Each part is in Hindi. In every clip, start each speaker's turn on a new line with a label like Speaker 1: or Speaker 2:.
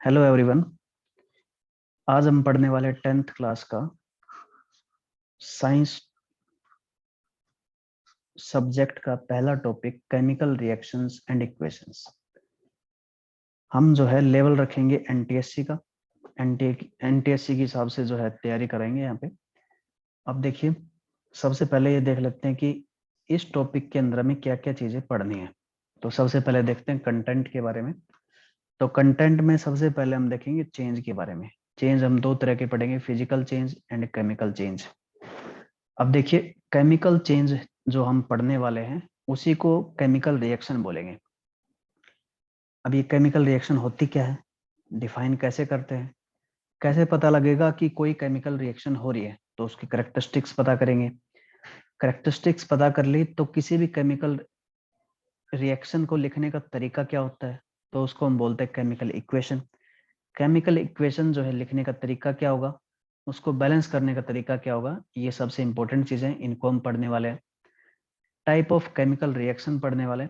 Speaker 1: Hello everyone. आज हम पढ़ने वाले 10th क्लास का साइंस सब्जेक्ट का पहला topic chemical reactions and equations. हम जो है लेवल रखेंगे एनटीएससी का। एनटीएससी के हिसाब से जो है तैयारी कराएंगे यहाँ पे। अब देखिए, सबसे पहले ये देख लेते हैं कि इस टॉपिक के अंदर में क्या क्या चीजें पढ़नी है। तो सबसे पहले देखते हैं कंटेंट के बारे में। तो कंटेंट में सबसे पहले हम देखेंगे चेंज के बारे में। चेंज हम दो तरह के पढ़ेंगे, physical change and chemical change. अब देखिए, केमिकल चेंज जो हम पढ़ने वाले हैं उसी को केमिकल रिएक्शन बोलेंगे। अब ये केमिकल रिएक्शन होती क्या है, डिफाइन कैसे करते हैं, कैसे पता लगेगा कि कोई केमिकल रिएक्शन हो रही है, तो उसकी करेक्टरिस्टिक्स पता करेंगे। करेक्टरिस्टिक्स पता कर ली तो किसी भी केमिकल रिएक्शन को लिखने का तरीका क्या होता है, तो उसको हम बोलते हैं केमिकल इक्वेशन। केमिकल इक्वेशन जो है लिखने का तरीका क्या होगा, उसको बैलेंस करने का तरीका क्या होगा, ये सबसे इंपॉर्टेंट चीजें, इनको हम पढ़ने वाले हैं। टाइप ऑफ केमिकल रिएक्शन पढ़ने वाले।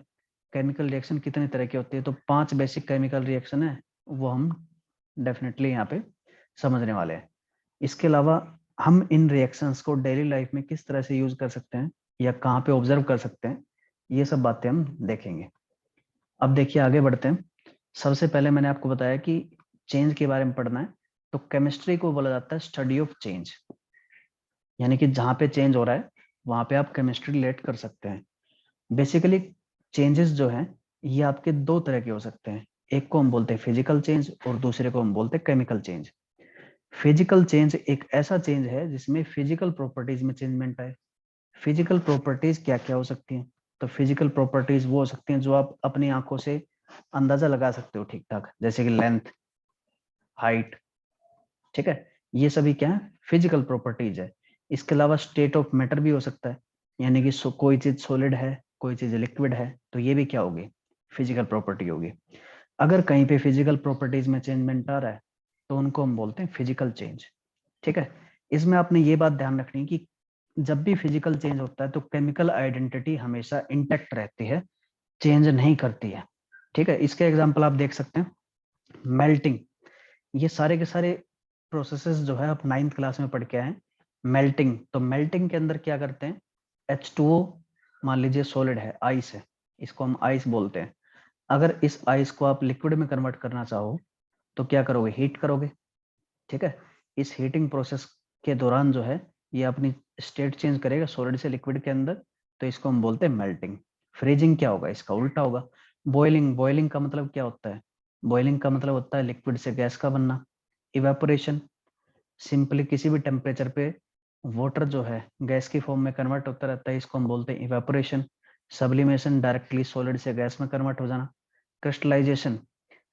Speaker 1: केमिकल रिएक्शन कितने तरह की होती है, तो 5 बेसिक केमिकल रिएक्शन है, वो हम डेफिनेटली यहाँ पे समझने वाले हैं। इसके अलावा हम इन रिएक्शंस को डेली लाइफ में किस तरह से यूज कर सकते हैं या कहाँ पे ऑब्जर्व कर सकते हैं, ये सब बातें हम देखेंगे। अब देखिए, आगे बढ़ते हैं। सबसे पहले मैंने आपको बताया कि चेंज के बारे में पढ़ना है। तो केमिस्ट्री को बोला जाता है स्टडी ऑफ चेंज, यानी कि जहाँ पे चेंज हो रहा है वहां पे आप केमिस्ट्री रिलेट कर सकते हैं। बेसिकली चेंजेस जो हैं ये आपके दो तरह के हो सकते हैं। एक को हम बोलते हैं फिजिकल चेंज और दूसरे को हम बोलते हैं केमिकल चेंज। फिजिकल चेंज एक ऐसा चेंज है जिसमें फिजिकल प्रॉपर्टीज में चेंजमेंट आए। फिजिकल प्रॉपर्टीज क्या क्या हो सकती हैं, तो फिजिकल प्रॉपर्टीज वो हो सकती हैं जो आप अपनी आंखों से अंदाजा लगा सकते हो ठीक ठाक, जैसे कि लेंथ, हाइट। ठीक है, ये सभी क्या है, फिजिकल प्रॉपर्टीज है। इसके अलावा स्टेट ऑफ मैटर भी हो सकता है, यानी कि कोई चीज सॉलिड है, कोई चीज लिक्विड है, तो ये भी क्या होगी, फिजिकल प्रॉपर्टी होगी। अगर कहीं पे फिजिकल प्रॉपर्टीज में चेंजमेंट आ रहा है तो उनको हम बोलते हैं फिजिकल चेंज। ठीक है, इसमें आपने ये बात ध्यान रखनी कि जब भी फिजिकल चेंज होता है तो केमिकल आइडेंटिटी हमेशा इंटैक्ट रहती है, चेंज नहीं करती है। ठीक है, इसके एग्जाम्पल आप देख सकते हैं। मेल्टिंग, ये सारे के सारे प्रोसेसेस जो है आप 9th क्लास में पढ़ के आए हैं। मेल्टिंग, तो मेल्टिंग के अंदर क्या करते हैं, H2O मान लीजिए सॉलिड है, आइस है, इसको हम आइस बोलते हैं। अगर इस आइस को आप लिक्विड में कन्वर्ट करना चाहो तो क्या करोगे, हीट करोगे। ठीक है, इस हीटिंग प्रोसेस के दौरान जो है ये अपनी स्टेट चेंज करेगा सॉलिड से लिक्विड के अंदर, तो इसको हम बोलते हैं मेल्टिंग। फ्रीजिंग क्या होगा, इसका उल्टा होगा। बॉइलिंग, बॉइलिंग का मतलब क्या होता है, बॉइलिंग का मतलब होता है लिक्विड से गैस का बनना। इवेपोरेशन, सिंपली किसी भी टेम्परेचर पे वाटर जो है गैस की फॉर्म में कन्वर्ट होता रहता है, इसको हम बोलते हैं इवेपोरेशन। सब्लिमेशन, डायरेक्टली सॉलिड से गैस में कन्वर्ट हो जाना। क्रिस्टलाइजेशन,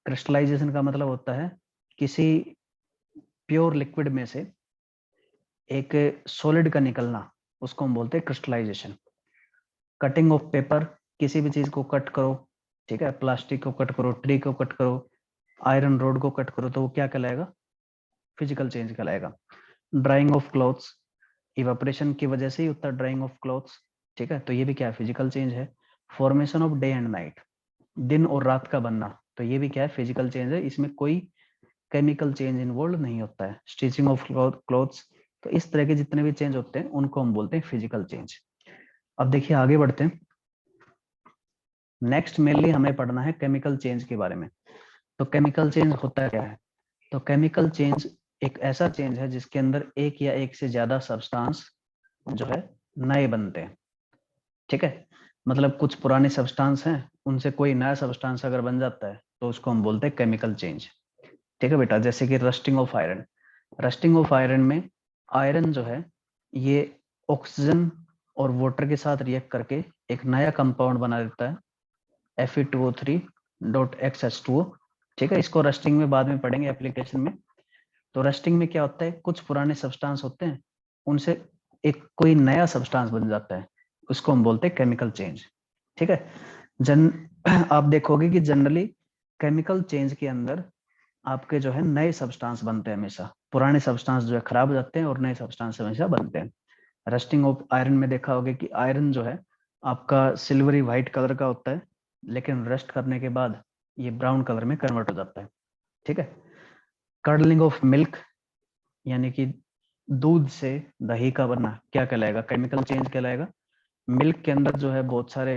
Speaker 1: क्रिस्टलाइजेशन का मतलब होता है किसी प्योर लिक्विड में से एक सॉलिड का निकलना, उसको हम बोलते हैं क्रिस्टलाइजेशन। कटिंग ऑफ पेपर, किसी भी चीज को कट करो, ठीक है, प्लास्टिक को कट करो, ट्री को कट करो, आयरन रोड को कट करो, तो वो क्या कहलाएगा, फिजिकल चेंज कहलाएगा। ड्राइंग ऑफ क्लॉथ्स, इवेपोरेशन की वजह से ही होता है ड्राइंग ऑफ क्लॉथ्स। ठीक है, तो ये भी क्या है, फिजिकल चेंज है। Formation of day and night, दिन और रात का बनना, तो ये भी क्या है, फिजिकल चेंज है, इसमें कोई केमिकल चेंज इन्वॉल्व नहीं होता है। स्टिचिंग ऑफ क्लॉथ्स, तो इस तरह के जितने भी चेंज होते हैं उनको हम बोलते हैं फिजिकल चेंज। अब देखिए आगे बढ़ते हैं। नेक्स्ट मेनली हमें पढ़ना है केमिकल चेंज के बारे में। तो केमिकल चेंज होता क्या है, तो केमिकल चेंज एक ऐसा चेंज है जिसके अंदर एक या एक से ज्यादा सब्सटेंस जो है नए बनते हैं। ठीक है, मतलब कुछ पुराने सब्सटेंस हैं, उनसे कोई नया सब्सटेंस अगर बन जाता है तो उसको हम बोलते हैं केमिकल चेंज। ठीक है बेटा, जैसे कि rusting of iron. Rusting of iron में आयरन जो है ये ऑक्सीजन और वाटर के साथ रिएक्ट करके एक नया कंपाउंड बना देता है, Fe2O3.XH2O। ठीक है, इसको रस्टिंग में बाद में पढ़ेंगे एप्लीकेशन में। तो रस्टिंग में क्या होता है, कुछ पुराने सब्सटेंस होते हैं, उनसे एक कोई नया सब्सटेंस बन जाता है, उसको हम बोलते हैं केमिकल चेंज। ठीक है, जन आप देखोगे कि जनरली केमिकल चेंज के अंदर आपके जो है नए सब्सटेंस बनते हैं, हमेशा पुराने सब्सटेंस जो है खराब हो जाते हैं और नए सब्सटेंस हमेशा बनते हैं। रस्टिंग ऑफ आयरन में देखा होगा कि आयरन जो है आपका सिल्वरी व्हाइट कलर का होता है, लेकिन रस्ट करने के बाद ये ब्राउन कलर में कन्वर्ट हो जाता है। ठीक है, कर्डलिंग ऑफ मिल्क यानी कि दूध से दही का बनना क्या कहलाएगा? केमिकल चेंज कहलाएगा। मिल्क के अंदर जो है बहुत सारे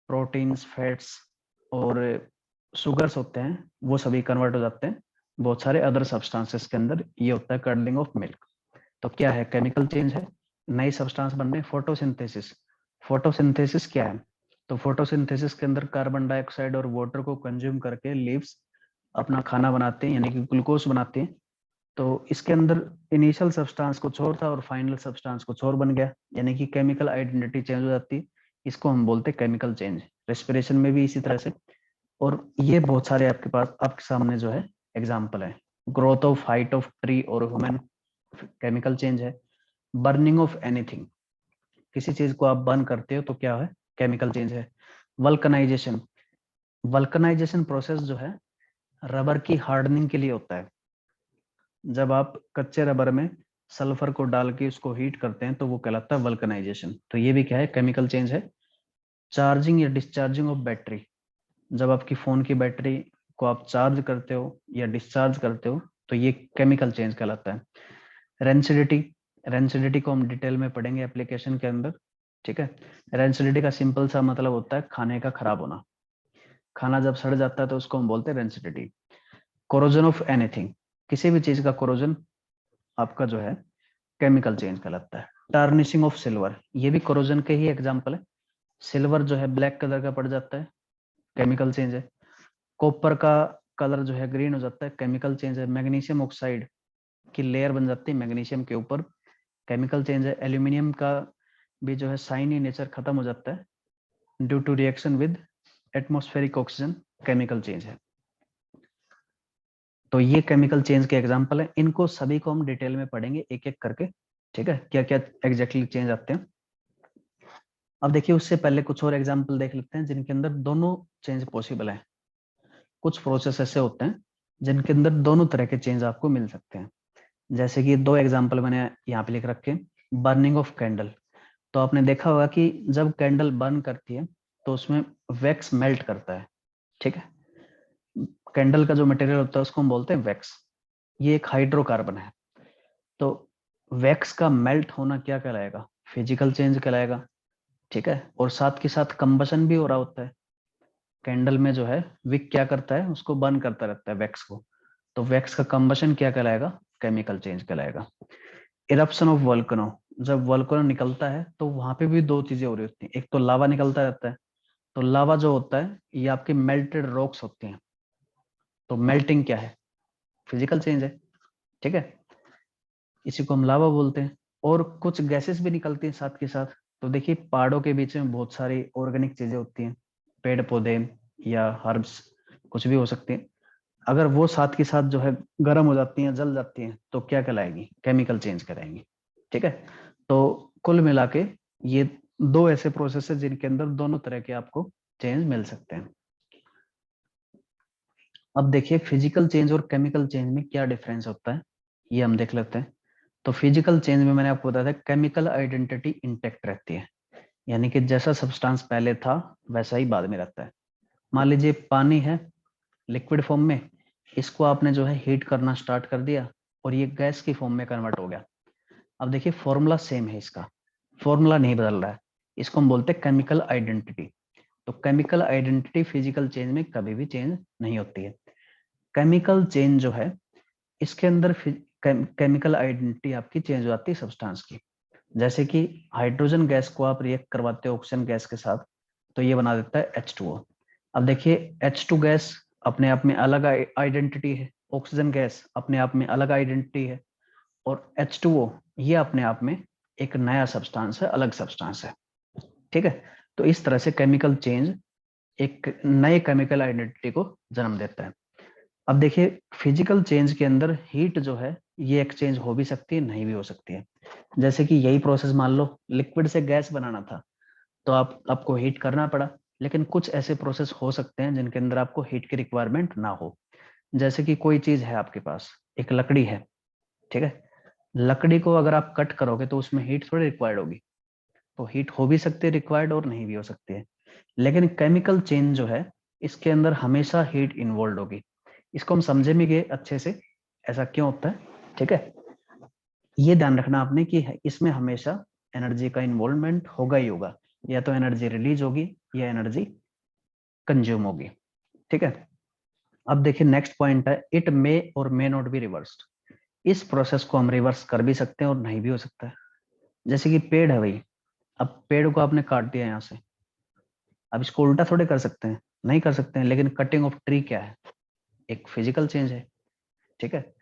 Speaker 1: प्रोटीन्स, फैट्स और शुगर्स होते हैं, वो सभी कन्वर्ट हो जाते हैं बहुत सारे अदर सब्सटेंसेस के अंदर। ये होता है कर्डलिंग ऑफ मिल्क। तो क्या है? केमिकल चेंज है, नई सब्सटेंस बन रहे हैं। फोटोसिंथेसिस, फोटोसिंथेसिस क्या है? तो फोटोसिंथेसिस के अंदर कार्बन डाइऑक्साइड और वाटर को कंज्यूम करके लीव्स अपना खाना बनाते हैं, यानी कि ग्लूकोज बनाते हैं। तो इसके अंदर इनिशियल सब्सटेंस कुछ और था और फाइनल सब्सटेंस कुछ और बन गया, यानी कि केमिकल आइडेंटिटी चेंज हो जाती है। इसको हम बोलते हैं केमिकल चेंज। रेस्पिरेशन में भी इसी तरह से। और ये बहुत सारे आपके पास आपके सामने जो है एग्जाम्पल है। Growth of height of tree और ह्यूमन केमिकल चेंज है। बर्निंग ऑफ एनीथिंग, किसी चीज को आप बर्न करते हो तो क्या है? केमिकल चेंज है। वल्कनाइजेशन, वल्कनाइजेशन प्रोसेस जो है रबर की हार्डनिंग के लिए होता है। जब आप कच्चे रबर में सल्फर को डाल के उसको हीट करते हैं तो वो कहलाता है वल्कनाइजेशन। तो ये भी क्या है? केमिकल चेंज है। चार्जिंग या डिस्चार्जिंग ऑफ बैटरी, जब आपकी फोन की बैटरी को आप चार्ज करते हो या डिस्चार्ज करते हो तो ये केमिकल चेंज कहलाता है। रेंसिडिटी, रेंसिडिटी को हम डिटेल में पढ़ेंगे एप्लीकेशन के अंदर, ठीक है। रेंसिडिटी का सिंपल सा मतलब होता है खाने का खराब होना। खाना जब सड़ जाता है तो उसको हम बोलते हैं रेंसिडिटी। कोरोजन ऑफ एनीथिंग, किसी भी चीज का कोरोजन आपका जो है केमिकल चेंज कहलाता है। टार्निशिंग ऑफ सिल्वर, ये भी कोरोजन के ही एग्जांपल है। सिल्वर जो है ब्लैक कलर का पड़ जाता है, केमिकल चेंज है। कॉपर का कलर जो है ग्रीन हो जाता है, केमिकल चेंज है। मैग्नीशियम ऑक्साइड की लेयर बन जाती है मैग्नीशियम के ऊपर, केमिकल चेंज है। एल्यूमिनियम का भी जो है शाइनी नेचर खत्म हो जाता है due to reaction with atmospheric oxygen, chemical change है। तो ये केमिकल चेंज के एग्जांपल है। इनको सभी को हम डिटेल में पढ़ेंगे एक एक करके, ठीक है, क्या क्या एग्जैक्टली चेंज आते हैं। अब देखिए उससे पहले कुछ और एग्जांपल देख लेते हैं जिनके अंदर दोनों चेंज पॉसिबल है। कुछ प्रोसेस ऐसे होते हैं जिनके अंदर दोनों तरह के चेंज आपको मिल सकते हैं। जैसे कि दो एग्जांपल मैंने यहाँ पे लिख रखे। बर्निंग ऑफ कैंडल, तो आपने देखा होगा कि जब कैंडल बर्न करती है तो उसमें वैक्स मेल्ट करता है, ठीक है। कैंडल का जो मटेरियल होता है उसको हम बोलते हैं वैक्स। ये एक हाइड्रोकार्बन है। तो वैक्स का मेल्ट होना क्या कहलाएगा? फिजिकल चेंज कहलाएगा, ठीक है। और साथ के साथ कंबशन भी हो रहा होता है। कैंडल में जो है विक क्या करता है? उसको बर्न करता रहता है वैक्स को। तो वैक्स का कंबशन क्या कहलाएगा? केमिकल चेंज कहलाएगा। इरप्शन ऑफ वोल्केनो, जब वोल्केनो निकलता है तो वहां पे भी दो चीजें हो रही होती हैं। एक तो लावा निकलता रहता है, तो लावा जो होता है ये आपकी मेल्टेड रॉक्स होती हैं। तो मेल्टिंग क्या है? फिजिकल चेंज है, ठीक है। इसी को हम लावा बोलते हैं। और कुछ गैसेस भी निकलती हैं साथ के साथ। तो देखिए पहाड़ों के बीच में बहुत सारी ऑर्गेनिक चीजें होती हैं, पेड़ पौधे या हर्ब्स, कुछ भी हो सकते हैं। अगर वो साथ के साथ जो है गर्म हो जाती हैं, जल जाती हैं, तो क्या कहलाएगी? केमिकल चेंज कराएंगी, ठीक है। तो कुल मिला के ये दो ऐसे प्रोसेस है जिनके अंदर दोनों तरह के आपको चेंज मिल सकते हैं। अब देखिए फिजिकल चेंज और केमिकल चेंज में क्या डिफरेंस होता है, ये हम देख लेते हैं। तो फिजिकल चेंज में मैंने आपको बताया था केमिकल आइडेंटिटी इंटेक्ट रहती है, यानी कि जैसा सब्सटेंस पहले था वैसा ही बाद में रहता है। मान लीजिए पानी है लिक्विड फॉर्म में, इसको आपने जो है हीट करना स्टार्ट कर दिया और ये गैस की फॉर्म में कन्वर्ट हो गया। अब देखिए फॉर्मूला सेम है, इसका फॉर्मूला नहीं बदल रहा है। इसको हम बोलते हैं केमिकल आइडेंटिटी। तो केमिकल आइडेंटिटी फिजिकल चेंज में कभी भी चेंज नहीं होती है। केमिकल चेंज जो है इसके अंदर केमिकल आइडेंटिटी आपकी चेंज हो जाती है सब्सटेंस की। जैसे कि हाइड्रोजन गैस को आप रिएक्ट करवाते हो ऑक्सीजन गैस के साथ तो ये बना देता है H2O। अब देखिए H2 गैस अपने आप में अलग आइडेंटिटी है, ऑक्सीजन गैस अपने आप में अलग आइडेंटिटी है, और H2O ये अपने आप में एक नया सब्सटेंस है, अलग सब्सटेंस है, ठीक है। तो इस तरह से केमिकल चेंज एक नए केमिकल आइडेंटिटी को जन्म देता है। अब देखिए फिजिकल चेंज के अंदर हीट जो है ये एक्सचेंज हो भी सकती है, नहीं भी हो सकती है। जैसे कि यही प्रोसेस मान लो लिक्विड से गैस बनाना था तो आपको हीट करना पड़ा। लेकिन कुछ ऐसे प्रोसेस हो सकते हैं जिनके अंदर आपको हीट की रिक्वायरमेंट ना हो। जैसे कि कोई चीज है आपके पास, एक लकड़ी है, ठीक है। लकड़ी को अगर आप कट करोगे तो उसमें हीट थोड़ी रिक्वायर्ड होगी। तो हीट हो भी सकती है रिक्वायर्ड और नहीं भी हो सकती है। लेकिन केमिकल चेंज जो है इसके अंदर हमेशा हीट इन्वॉल्व होगी। इसको हम समझेंगे अच्छे से। ऐसा क्यों होता है? ठीक है, ये ध्यान रखना आपने कि इसमें हमेशा एनर्जी का इन्वॉल्वमेंट होगा ही होगा, या तो एनर्जी रिलीज होगी या एनर्जी कंज्यूम होगी। ठीक है, अब देखिए नेक्स्ट पॉइंट है, इट मे और मे नॉट बी रिवर्स्ड। इस प्रोसेस को हम रिवर्स कर भी सकते हैं और नहीं भी हो सकता है। जैसे कि पेड़ है भाई, अब पेड़ को आपने काट दिया यहाँ से, अब इसको उल्टा थोड़े कर सकते हैं, नहीं कर सकते हैं, लेकिन कटिंग ऑफ ट्री क्या है, एक फिजिकल चेंज है। ठीक है,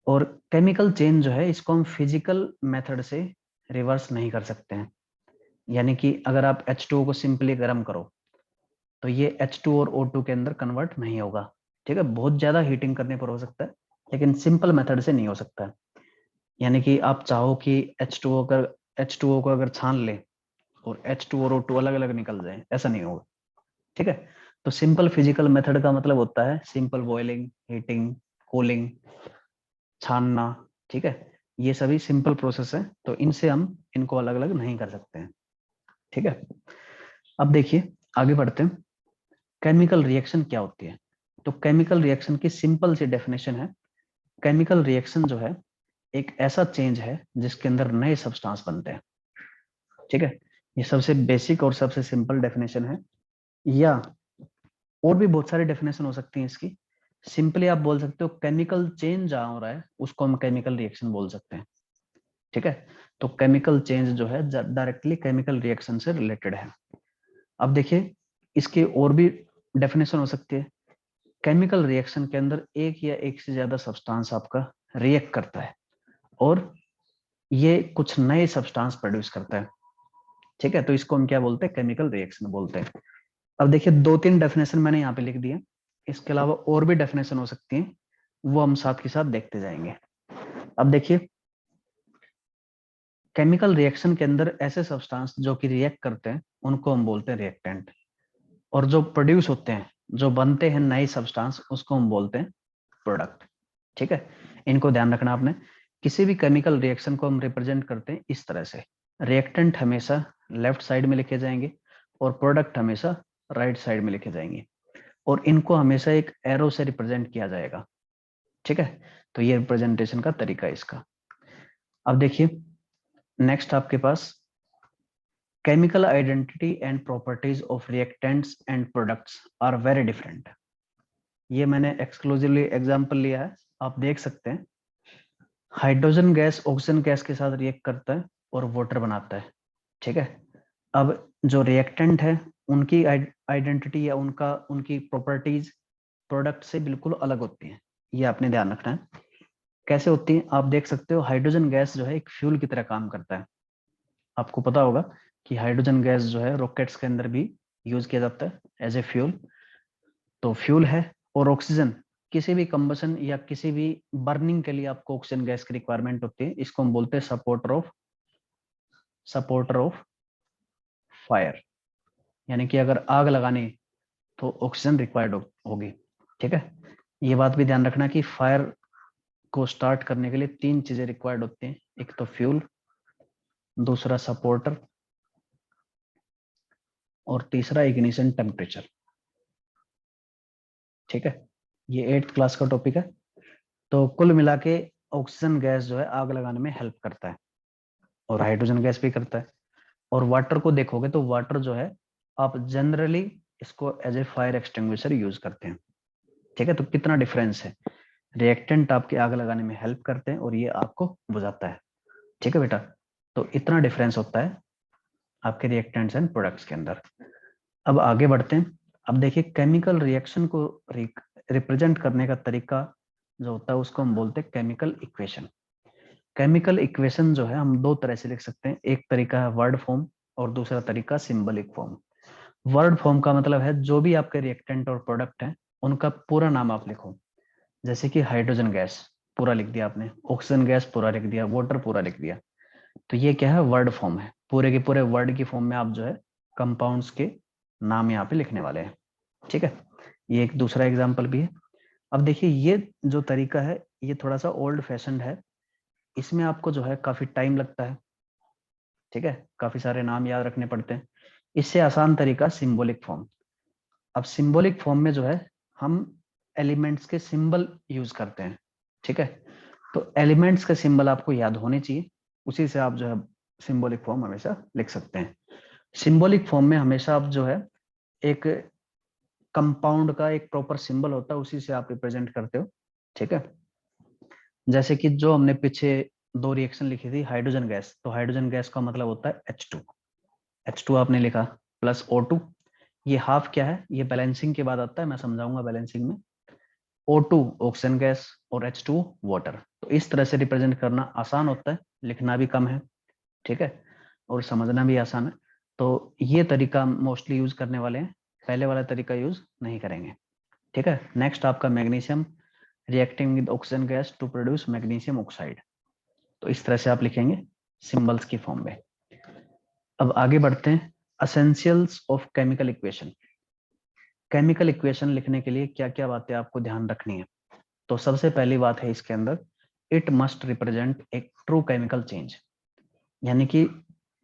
Speaker 1: और केमिकल चेंज जो है इसको हम फिजिकल मेथड से रिवर्स नहीं कर सकते हैं। यानी कि अगर आप H2O को सिंपली गर्म करो तो ये H2 और O2 के अंदर कन्वर्ट नहीं होगा। ठीक है, बहुत ज्यादा हीटिंग करने पर हो सकता है, लेकिन सिंपल मेथड से नहीं हो सकता है। यानी कि आप चाहो कि H2O को अगर छान ले और H2 और O2 अलग अलग निकल जाए, ऐसा नहीं होगा। ठीक है, तो सिंपल फिजिकल मेथड का मतलब होता है सिंपल बॉइलिंग, हीटिंग, कूलिंग, छानना। ठीक है, ये सभी सिंपल प्रोसेस है, तो इनसे हम इनको अलग अलग नहीं कर सकते हैं। ठीक है, अब देखिए आगे बढ़ते हैं, केमिकल रिएक्शन क्या होती है। तो केमिकल रिएक्शन की सिंपल सी डेफिनेशन है, केमिकल रिएक्शन जो है एक ऐसा चेंज है जिसके अंदर नए सब्सटेंस बनते हैं। ठीक है, ये सबसे बेसिक और सबसे सिंपल डेफिनेशन है, या और भी बहुत सारी डेफिनेशन हो सकती है इसकी। सिंपली आप बोल सकते हो केमिकल चेंज जहां हो रहा है उसको हम केमिकल रिएक्शन बोल सकते हैं। ठीक है, तो केमिकल चेंज जो है डायरेक्टली केमिकल रिएक्शन से रिलेटेड है। अब देखिए इसकी और भी डेफिनेशन हो सकती है, केमिकल रिएक्शन के अंदर एक या एक से ज्यादा सब्सटेंस आपका रिएक्ट करता है और ये कुछ नए सब्सटेंस प्रोड्यूस करता है। ठीक है, तो इसको हम क्या बोलते हैं, केमिकल रिएक्शन बोलते हैं। अब देखिए दो तीन डेफिनेशन मैंने यहाँ पे लिख दिए, इसके अलावा और भी डेफिनेशन हो सकती है, वो हम साथ के साथ देखते जाएंगे। अब देखिए केमिकल रिएक्शन के अंदर ऐसे सब्सटेंस जो कि रिएक्ट करते हैं उनको हम बोलते हैं रिएक्टेंट, और जो प्रोड्यूस होते हैं, जो बनते हैं नए सब्सटेंस, उसको हम बोलते हैं प्रोडक्ट। ठीक है, इनको ध्यान रखना आपने। किसी भी केमिकल रिएक्शन को हम रिप्रेजेंट करते हैं इस तरह से, रिएक्टेंट हमेशा लेफ्ट साइड में लिखे जाएंगे और प्रोडक्ट हमेशा राइट साइड में लिखे जाएंगे, और इनको हमेशा एक एरो से रिप्रेजेंट किया जाएगा। ठीक है, तो ये रिप्रेजेंटेशन का तरीका है इसका। अब देखिए नेक्स्ट आपके पास chemical identity and properties of reactants and products are very different. ये मैंने एक्सक्लूसिवली एग्जांपल लिया है, आप देख सकते हैं। हाइड्रोजन गैस ऑक्सीजन गैस के साथ रिएक्ट करता है और वाटर बनाता है। ठीक है, अब जो रिएक्टेंट है उनकी आइडेंटिटी या उनकी प्रॉपर्टीज प्रोडक्ट से बिल्कुल अलग होती हैं, ये आपने ध्यान रखना है। कैसे होती हैं आप देख सकते हो, हाइड्रोजन गैस जो है एक फ्यूल की तरह काम करता है। आपको पता होगा कि हाइड्रोजन गैस जो है रॉकेट्स के अंदर भी यूज किया जाता है एज ए फ्यूल, तो फ्यूल है। और ऑक्सीजन किसी भी कंबसन या किसी भी बर्निंग के लिए आपको ऑक्सीजन गैस की रिक्वायरमेंट होती है, इसको हम बोलते हैं सपोर्टर ऑफ फायर। यानी कि अगर आग लगानी तो ऑक्सीजन रिक्वायर्ड होगी। ठीक है, ये बात भी ध्यान रखना कि फायर को स्टार्ट करने के लिए तीन चीजें रिक्वायर्ड होती हैं, एक तो फ्यूल, दूसरा सपोर्टर, और तीसरा इग्निशन टेम्परेचर। ठीक है, ये 8th क्लास का टॉपिक है। तो कुल मिला के ऑक्सीजन गैस जो है आग लगाने में हेल्प करता है, और हाइड्रोजन गैस भी करता है। और वाटर को देखोगे तो वाटर जो है आप जनरली इसको as a fire extinguisher use करते हैं। ठीक है, तो कितना डिफरेंस है, रिएक्टेंट आपकी आग लगाने में हेल्प करते हैं और ये आपको बुझाता है। ठीक है बेटा, तो इतना डिफरेंस होता है आपके रिएक्टेंट्स एंड प्रोडक्ट्स के अंदर। अब आगे बढ़ते हैं। अब देखिए केमिकल रिएक्शन को रिप्रेजेंट करने का तरीका जो होता है उसको हम बोलते हैं केमिकल इक्वेशन। केमिकल इक्वेशन जो है हम दो तरह से लिख सकते हैं, एक तरीका है वर्ड फॉर्म और दूसरा तरीका सिंबलिक फॉर्म। वर्ड फॉर्म का मतलब है जो भी आपके रिएक्टेंट और प्रोडक्ट हैं उनका पूरा नाम आप लिखो। जैसे कि हाइड्रोजन गैस पूरा लिख दिया आपने, ऑक्सीजन गैस पूरा लिख दिया, वाटर पूरा लिख दिया। तो ये क्या है, वर्ड फॉर्म है, पूरे के पूरे वर्ड की फॉर्म में आप जो है कंपाउंड्स के नाम यहाँ पे लिखने वाले हैं। ठीक है, ये एक दूसरा एग्जाम्पल भी है। अब देखिए ये जो तरीका है ये थोड़ा सा ओल्ड फैशन है, इसमें आपको जो है काफी टाइम लगता है। ठीक है, काफी सारे नाम याद रखने पड़ते हैं। इससे आसान तरीका सिंबॉलिक फॉर्म। अब सिंबॉलिक फॉर्म में जो है हम एलिमेंट्स के सिंबल यूज करते हैं। ठीक है। तो एलिमेंट्स के सिंबल आपको याद होने चाहिए, उसी से आप जो है सिंबॉलिक फॉर्म हमेशा लिख सकते हैं। सिंबॉलिक फॉर्म में हमेशा आप जो है एक कंपाउंड का एक प्रॉपर सिंबल होता है, उसी से आप रिप्रेजेंट करते हो। ठीक है। जैसे कि जो हमने पीछे दो रिएक्शन लिखी थी, हाइड्रोजन गैस, तो हाइड्रोजन गैस का मतलब होता है H2। H2 आपने लिखा प्लस O2। ये हाफ क्या है, ये बैलेंसिंग के बाद आता है, मैं समझाऊंगा बैलेंसिंग में। O2 ऑक्सीजन गैस और H2 वाटर। तो इस तरह से रिप्रेजेंट करना आसान होता है, लिखना भी कम है। ठीक है, और समझना भी आसान है। तो ये तरीका मोस्टली यूज करने वाले हैं, पहले वाला तरीका यूज नहीं करेंगे। ठीक है। नेक्स्ट आपका magnesium reacting with oxygen gas to produce magnesium oxide. तो इस तरह से आप लिखेंगे सिंबल्स की फॉर्म में। अब आगे बढ़ते हैं, essentials of chemical equation. Chemical equation लिखने के लिए क्या क्या बातें आपको ध्यान रखनी है। तो सबसे पहली बात है इसके अंदर, इट मस्ट रिप्रेजेंट एक ट्रू केमिकल चेंज, यानी कि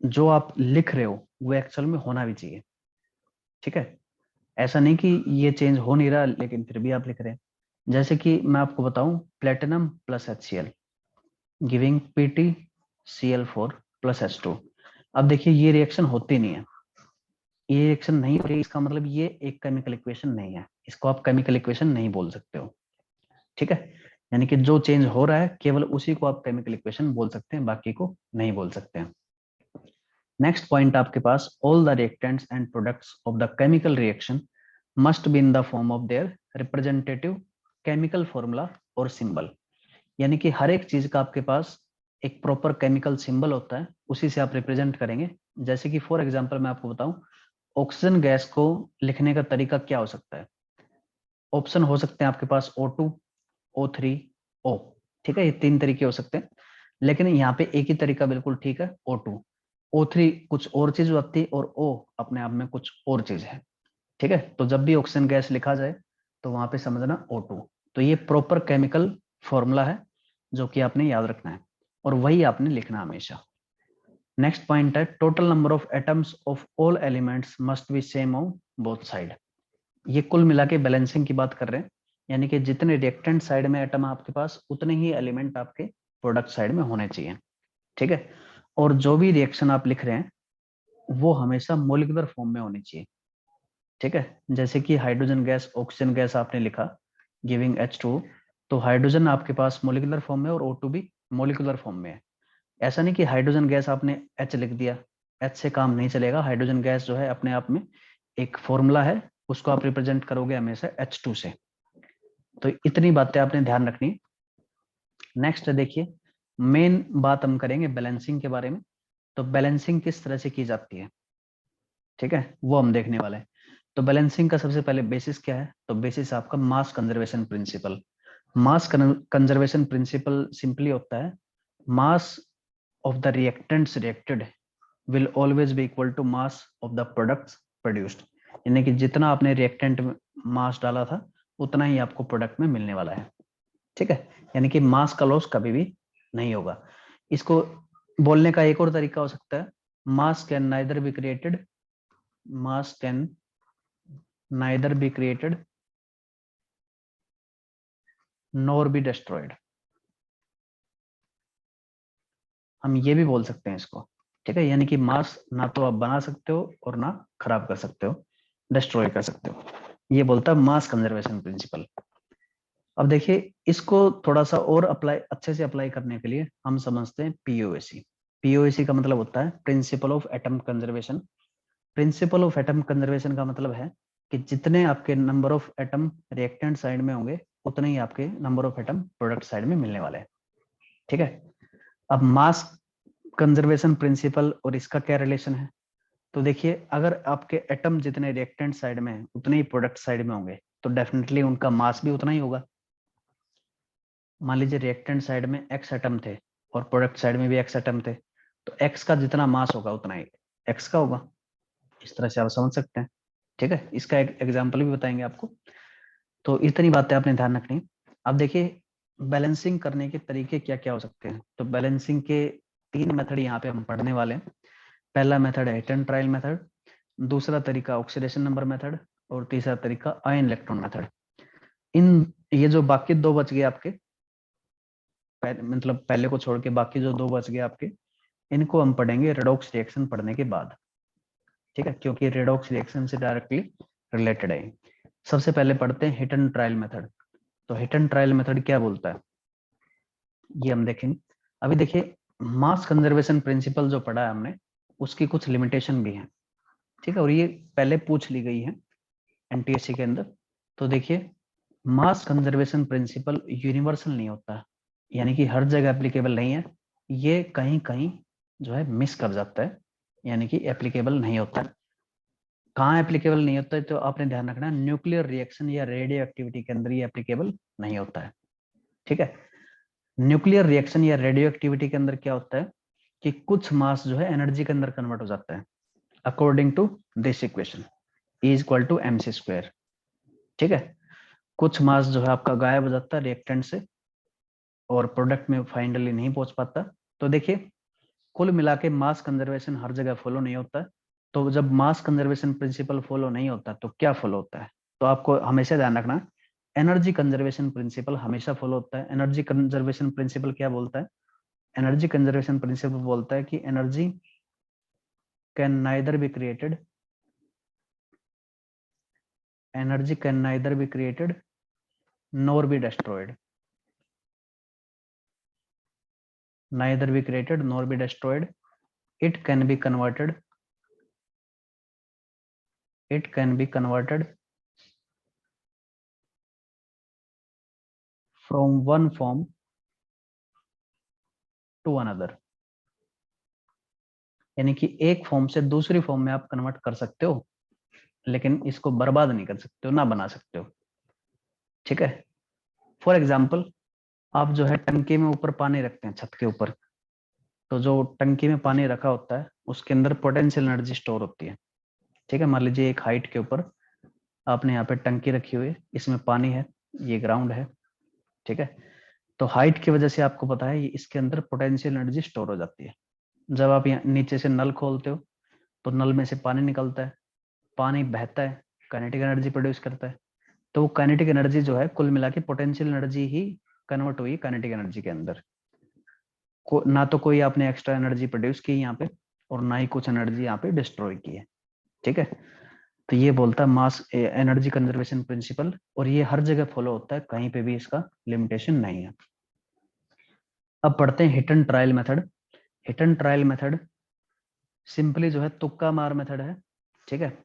Speaker 1: जो आप लिख रहे हो वो एक्चुअल में होना भी चाहिए। ठीक है, ऐसा नहीं कि ये चेंज हो नहीं रहा लेकिन फिर भी आप लिख रहे हैं। जैसे कि मैं आपको बताऊं, platinum plus HCl giving PtCl4 plus H2। अब देखिए ये रिएक्शन होती नहीं है, ये रिएक्शन नहीं हो रही, इसका मतलब ये एक केमिकल इक्वेशन नहीं है, इसको आप केमिकल इक्वेशन नहीं बोल सकते हो। ठीक है, यानी कि जो चेंज हो रहा है केवल उसी को आप केमिकल इक्वेशन बोल सकते हैं, बाकी को नहीं बोल सकते हैं। नेक्स्ट पॉइंट आपके पास, all the reactants and products of the chemical reaction must be in the form of their representative chemical formula और सिंबल। यानी कि हर एक चीज का आपके पास एक प्रॉपर केमिकल सिंबल होता है, उसी से आप रिप्रेजेंट करेंगे। जैसे कि फॉर एग्जांपल मैं आपको बताऊं, ऑक्सीजन गैस को लिखने का तरीका क्या हो सकता है। ऑप्शन हो सकते हैं आपके पास O2, O3, O। ठीक है, ये तीन तरीके हो सकते हैं, लेकिन यहाँ पे एक ही तरीका बिल्कुल ठीक है, O2। O3 कुछ और चीज होती है और O अपने आप में कुछ और चीज है। ठीक है, तो जब भी ऑक्सीजन गैस लिखा जाए तो वहां पे समझना O2। तो ये प्रॉपर केमिकल फॉर्मूला है जो कि आपने याद रखना है, और वही आपने लिखना हमेशा। नेक्स्ट पॉइंट है, total number of atoms of all elements must be same on both side. ये कुल मिला के बैलेंसिंग की बात कर रहे हैं, यानी कि जितने रिएक्टेंट साइड में एटम आपके पास, उतने ही एलिमेंट आपके प्रोडक्ट साइड में होने चाहिए। ठीक है, और जो भी रिएक्शन आप लिख रहे हैं वो हमेशा मोलिकुलर फॉर्म में होनी चाहिए। ठीक है, जैसे कि हाइड्रोजन गैस ऑक्सीजन गैस आपने लिखा गिविंग H2, तो हाइड्रोजन आपके पास मोलिकुलर फॉर्म में और O2 भी मोलिकुलर फॉर्म में है। ऐसा नहीं कि हाइड्रोजन गैस आपने H लिख दिया, H से काम नहीं चलेगा। हाइड्रोजन गैस जो है अपने आप में एक फॉर्मूला है, उसको आप रिप्रेजेंट करोगे हमेशा H2 से। तो इतनी बातें आपने ध्यान रखनी। नेक्स्ट देखिए, मेन बात हम करेंगे बैलेंसिंग के बारे में। तो बैलेंसिंग किस तरह से की जाती है, ठीक है, वो हम देखने वाले हैं। तो बैलेंसिंग का सबसे पहले बेसिस क्या है, तो बेसिस आपका mass conservation principle. Mass conservation principle simply होता है, mass of the reactants reacted will always be equal to mass of the products produced. यानी कि जितना आपने रिएक्टेंट में मास डाला था उतना ही आपको प्रोडक्ट में मिलने वाला है। ठीक है, यानी कि मास का लॉस कभी भी नहीं होगा। इसको बोलने का एक और तरीका हो सकता है, मास can neither be created, mass can neither be created nor be destroyed. हम ये भी बोल सकते हैं इसको। ठीक है, यानी कि मास ना तो आप बना सकते हो और ना खराब कर सकते हो, डिस्ट्रॉय कर सकते हो। ये बोलता है मास कंजर्वेशन प्रिंसिपल। अब देखिए इसको थोड़ा सा और अप्लाई, अच्छे से अप्लाई करने के लिए हम समझते हैं POAC। POAC का मतलब होता है principle of atom conservation. Principle of atom conservation का मतलब है कि जितने आपके number of atom reactant side में होंगे उतने ही आपके number of atom product side में मिलने वाले हैं। ठीक है, अब मास कंजर्वेशन प्रिंसिपल और इसका क्या रिलेशन है, तो देखिए अगर आपके एटम जितने रिएक्टेंट साइड में है उतने ही प्रोडक्ट साइड में होंगे तो डेफिनेटली उनका मास भी उतना ही होगा। मान लीजिए रिएक्टेंट साइड में X एटम थे और प्रोडक्ट साइड में भी X एटम थे, तो X का जितना मास होगा उतना ही X का होगा। इस तरह से आप समझ सकते हैं। ठीक है, इसका एक एग्जाम्पल भी बताएंगे आपको। तो इतनी बातें आपने ध्यान रखनी। अब देखिए बैलेंसिंग करने के तरीके क्या क्या हो सकते हैं। तो बैलेंसिंग के तीन मेथड यहाँ पे हम पढ़ने वाले हैं। पहला मेथड है हिट एंड ट्रायल मेथड, दूसरा तरीका ऑक्सीडेशन नंबर मेथड, और तीसरा तरीका आयन इलेक्ट्रॉन मेथड। इन ये जो बाकी दो बच गए आपके, मतलब पहले को छोड़ के बाकी जो 2 बच गए आपके, इनको हम पढ़ेंगे रेडॉक्स रिएक्शन पढ़ने के बाद, ठीक है, क्योंकि रेडॉक्स रिएक्शन से डायरेक्टली रिलेटेड है। सबसे पहले पढ़ते हैं हिट एंड ट्रायल मेथड। तो हिट एंड ट्रायल मेथड क्या बोलता है ये हम देखेंगे। अभी देखिए, मास कंजर्वेशन प्रिंसिपल जो पढ़ा है हमने, उसकी कुछ लिमिटेशन भी है, ठीक है, और ये पहले पूछ ली गई है एनटीएससी के अंदर। तो देखिए, मास कंजर्वेशन प्रिंसिपल यूनिवर्सल नहीं होता है, यानी कि हर जगह एप्लीकेबल नहीं है, ये कहीं कहीं जो है मिस कर जाता है, यानी कि एप्लीकेबल नहीं होता है। कहाँ एप्लीकेबल नहीं होता है, तो आपने ध्यान रखना, न्यूक्लियर रिएक्शन या रेडियो एक्टिविटी के अंदर ये एप्लीकेबल नहीं होता है, ठीक है। न्यूक्लियर रिएक्शन या रेडियो एक्टिविटी के अंदर क्या होता है कि कुछ मास जो है एनर्जी के अंदर कन्वर्ट हो जाता है according to this equation, E equal to mc², ठीक है। कुछ मास जो है आपका गायब हो जाता है रिएक्टेंट से और प्रोडक्ट में फाइनली नहीं पहुंच पाता। तो देखिए, कुल मिला के मास कंजर्वेशन हर जगह फॉलो नहीं होता है। तो जब मास कंजर्वेशन प्रिंसिपल फॉलो नहीं होता तो क्या फॉलो होता है, तो आपको हमेशा ध्यान रखना, एनर्जी कंजर्वेशन प्रिंसिपल हमेशा फॉलो होता है। एनर्जी कंजर्वेशन प्रिंसिपल क्या बोलता है, एनर्जी कंजर्वेशन प्रिंसिपल बोलता है कि energy can neither be created, energy can neither be created nor be destroyed, neither be created nor be destroyed, it can be converted, it can be converted from one form to another, यानी कि एक फॉर्म से दूसरी फॉर्म में आप कन्वर्ट कर सकते हो, लेकिन इसको बर्बाद नहीं कर सकते हो, ना बना सकते हो, ठीक है। फॉर एग्जाम्पल, आप जो है टंकी में ऊपर पानी रखते हैं छत के ऊपर, तो जो टंकी में पानी रखा होता है उसके अंदर पोटेंशियल एनर्जी स्टोर होती है, ठीक है। मान लीजिए एक हाइट के ऊपर आपने यहाँ पे टंकी रखी हुई है, इसमें पानी है, ये ग्राउंड है, ठीक है। तो हाइट की वजह से आपको पता है इसके अंदर पोटेंशियल एनर्जी स्टोर हो जाती है। जब आप यहाँ नीचे से नल खोलते हो तो नल में से पानी निकलता है, पानी बहता है, काइनेटिक एनर्जी प्रोड्यूस करता है। तो वो काइनेटिक एनर्जी जो है कुल मिला के पोटेंशियल एनर्जी ही कन्वर्ट हुई काइनेटिक एनर्जी के अंदर। ना तो कोई आपने एक्स्ट्रा एनर्जी प्रोड्यूस की यहाँ पे और ना ही कुछ एनर्जी यहाँ पे डिस्ट्रॉय की है, ठीक है। तो ये बोलता है मास एनर्जी कंजर्वेशन प्रिंसिपल, और ये हर जगह फॉलो होता है, कहीं पे भी इसका लिमिटेशन नहीं है। अब पढ़ते हैं hit and trial method. Hit and trial method simply जो है तुक्का मार मेथड है, ठीक है।